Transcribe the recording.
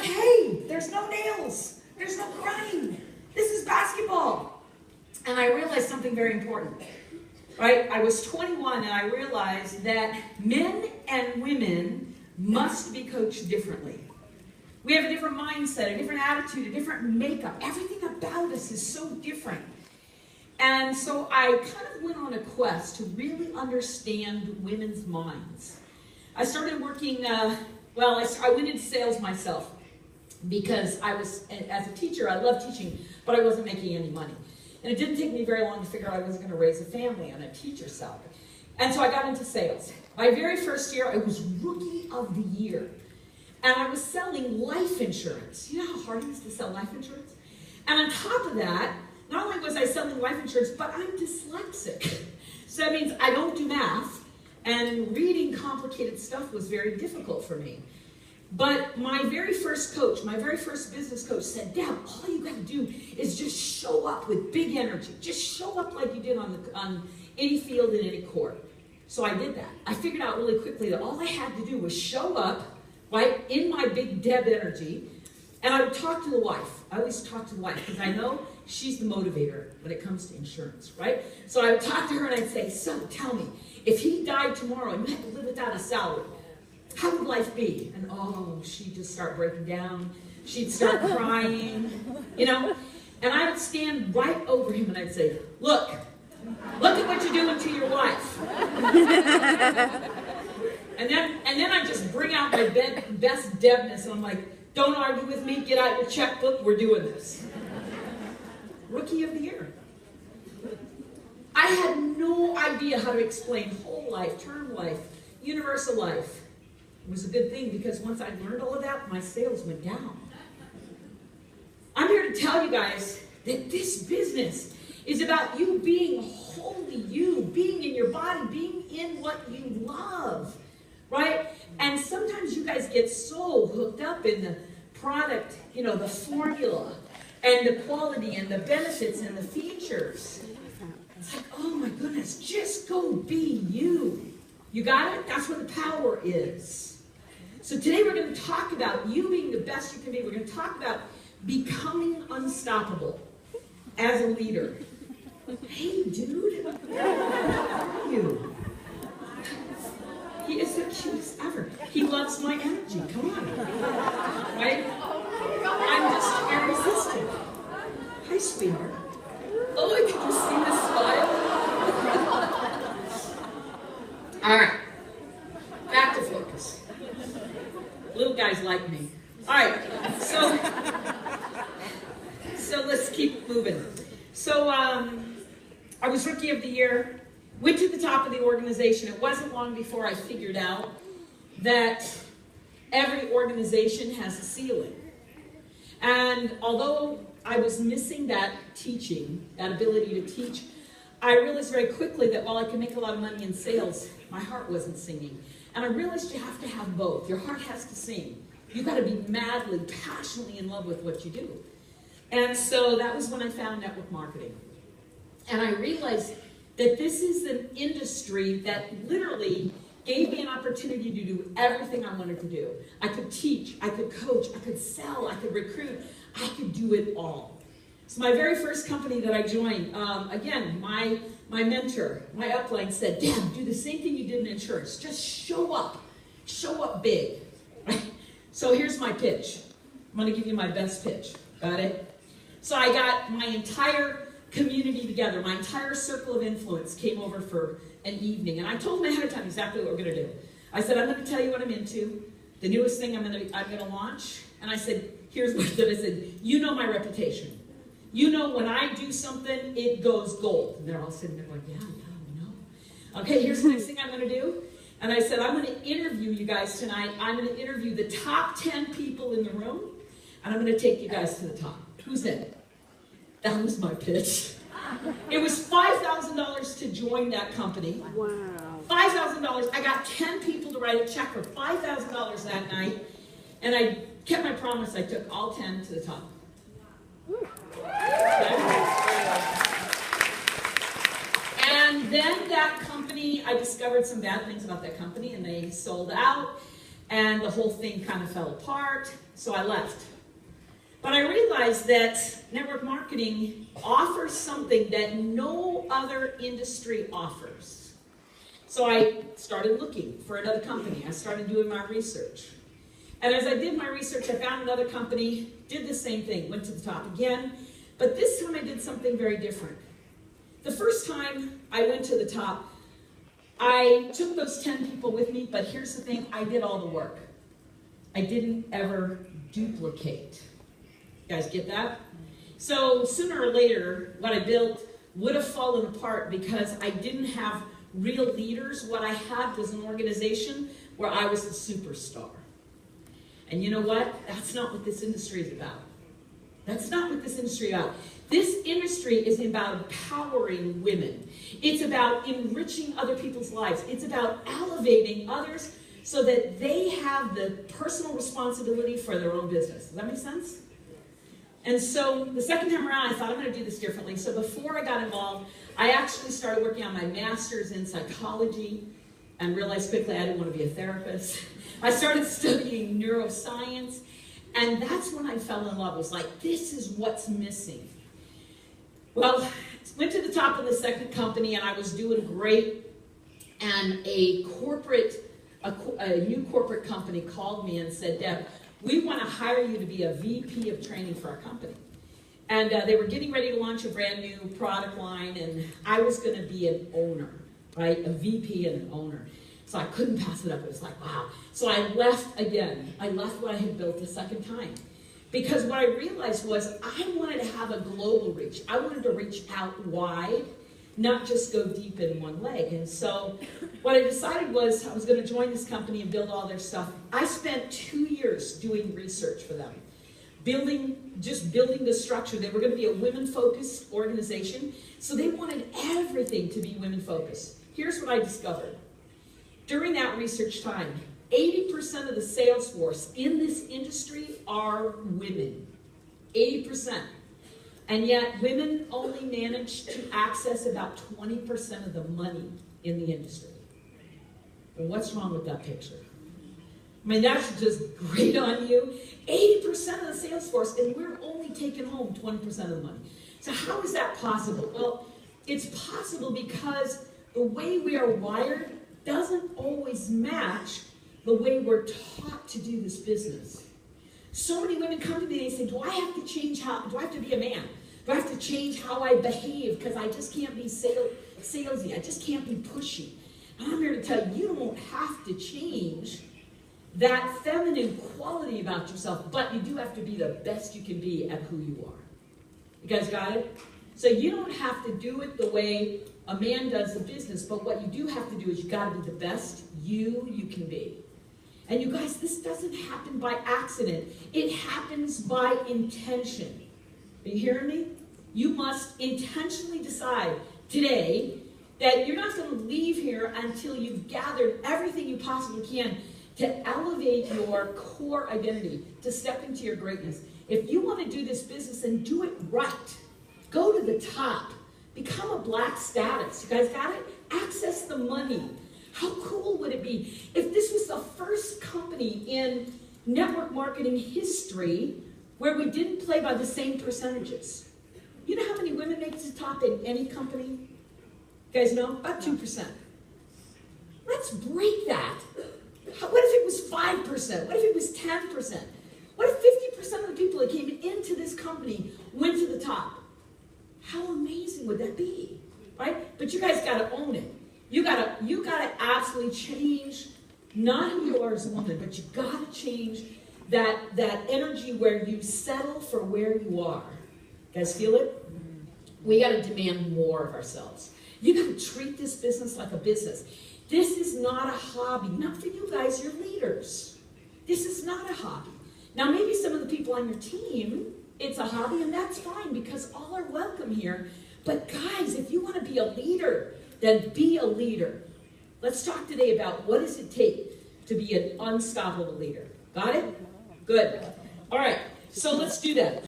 hey, there's no nails. There's no crying. This is basketball. And I realized something very important. Right? I was 21 and I realized that men and women must be coached differently. We have a different mindset, a different attitude, a different makeup. Everything about us is so different. And so I kind of went on a quest to really understand women's minds. I started working, I went into sales myself because as a teacher, I love teaching, but I wasn't making any money. And it didn't take me very long to figure out I wasn't going to raise a family on a teacher's salary. And so I got into sales. My very first year, I was Rookie of the Year. And I was selling life insurance. You know how hard it is to sell life insurance? And on top of that, not only was I selling life insurance, but I'm dyslexic. So that means I don't do math, and reading complicated stuff was very difficult for me. But my very first coach, my very first business coach said, Deb, all you got to do is just show up with big energy. Just show up like you did on any field in any court. So I did that. I figured out really quickly that all I had to do was show up, right, in my big Deb energy, and I would talk to the wife. I always talk to the wife because I know she's the motivator when it comes to insurance, right? So I would talk to her and I'd say, so tell me, if he died tomorrow and you had to live without a salary, how would life be? And she'd just start breaking down. She'd start crying, And I would stand right over him and I'd say, look at what you're doing to your wife. And then I just bring out my best Debness, and I'm like, don't argue with me, get out your checkbook, we're doing this. Rookie of the Year. I had no idea how to explain whole life, term life, universal life. It was a good thing because once I learned all of that, my sales went down. I'm here to tell you guys that this business is about you being wholly you, being in your body, being in what you love. Right? And sometimes you guys get so hooked up in the product, the formula, and the quality, and the benefits, and the features. It's like, oh my goodness, just go be you. You got it? That's where the power is. So today we're going to talk about you being the best you can be. We're going to talk about becoming unstoppable as a leader. Hey, dude. How are you? He is the cutest ever. He loves my energy. Come on. Right? I'm just irresistible. Hi, sweetheart. Oh, I can just see the smile. All right. Back to focus. Little guys like me. All right. So let's keep moving. So I was Rookie of the Year. Went to the top of the organization. It wasn't long before I figured out that every organization has a ceiling. And although I was missing that teaching, that ability to teach, I realized very quickly that while I could make a lot of money in sales, my heart wasn't singing. And I realized you have to have both. Your heart has to sing. You've got to be madly, passionately in love with what you do. And so that was when I found network marketing. And I realized that this is an industry that literally gave me an opportunity to do everything I wanted to do. I could teach, I could coach, I could sell, I could recruit, I could do it all. So my very first company that I joined, again, my mentor, my upline said, Deb, do the same thing you did in insurance. Just show up big. Right? So here's my pitch. I'm gonna give you my best pitch, got it? So I got my entire community together, my entire circle of influence came over for an evening, and I told them ahead of time exactly what we're going to do. I said, I'm going to tell you what I'm into, the newest thing I'm going to launch, and I said, here's what I said. I said, you know my reputation. You know when I do something, it goes gold. And they're all sitting there going, yeah, we know. Okay, here's the next thing I'm going to do. And I said, I'm going to interview you guys tonight. I'm going to interview the top 10 people in the room, and I'm going to take you guys to the top. Who's in? That was my pitch. It was $5,000 to join that company. Wow. $5,000. I got 10 people to write a check for $5,000 that night, and I kept my promise. I took all 10 to the top. Okay. And then that company, I discovered some bad things about that company, and they sold out. and the whole thing kind of fell apart, so I left. But I realized that network marketing offers something that no other industry offers. So I started looking for another company. I started doing my research. And as I did my research, I found another company, did the same thing, went to the top again, but this time I did something very different. The first time I went to the top, I took those 10 people with me, but here's the thing, I did all the work. I didn't ever duplicate. You guys get that? So sooner or later, what I built would have fallen apart because I didn't have real leaders. What I had was an organization where I was the superstar. And you know what? That's not what this industry is about. That's not what this industry is about. This industry is about empowering women. It's about enriching other people's lives. It's about elevating others so that they have the personal responsibility for their own business. Does that make sense? And so the second time around, I thought, I'm going to do this differently. So before I got involved, I actually started working on my master's in psychology and realized quickly I didn't want to be a therapist. I started studying neuroscience, and that's when I fell in love. It was like, this is what's missing. Well, went to the top of the second company, and I was doing great, and a new corporate company called me and said, Deb, we want to hire you to be a VP of training for our company. And they were getting ready to launch a brand new product line, and I was going to be an owner, right? A VP and an owner. So I couldn't pass it up. It was like, wow. So I left again. I left what I had built the second time. Because what I realized was I wanted to have a global reach. I wanted to reach out wide, not just go deep in one leg. And so what I decided was I was going to join this company and build all their stuff. I spent 2 years doing research for them, building the structure. They were going to be a women-focused organization, so they wanted everything to be women-focused. Here's what I discovered. During that research time, 80% of the sales force in this industry are women. 80%. And yet, women only manage to access about 20% of the money in the industry. And what's wrong with that picture? I mean, that's just great on you. 80% of the sales force, and we're only taking home 20% of the money. So how is that possible? Well, it's possible because the way we are wired doesn't always match the way we're taught to do this business. So many women come to me and they say, do I have to be a man? Do I have to change how I behave because I just can't be salesy? I just can't be pushy. And I'm here to tell you, you don't have to change that feminine quality about yourself, but you do have to be the best you can be at who you are. You guys got it? So you don't have to do it the way a man does the business, but what you do have to do is you got to be the best you can be. And you guys, this doesn't happen by accident. It happens by intention. Are you hearing me? You must intentionally decide today that you're not going to leave here until you've gathered everything you possibly can to elevate your core identity, to step into your greatness. If you want to do this business and do it right, go to the top. Become a black status. You guys got it? Access the money. How cool would it be if this was the first company in network marketing history where we didn't play by the same percentages? You know how many women make it to the top in any company? You guys know? About 2%. Let's break that. What if it was 5%? What if it was 10%? What if 50% of the people that came into this company went to the top? How amazing would that be, right? But you guys got to own it. You gotta absolutely change not who you are as a woman, but you got to change that energy where you settle for where you are. You guys feel it? We got to demand more of ourselves. You got to treat this business like a business. This is not a hobby. Not for you guys, you're leaders. This is not a hobby. Now, maybe some of the people on your team, it's a hobby, and that's fine because all are welcome here. But guys, if you want to be a leader, then be a leader. Let's talk today about what does it take to be an unstoppable leader. Got it? Good. All right, so let's do that.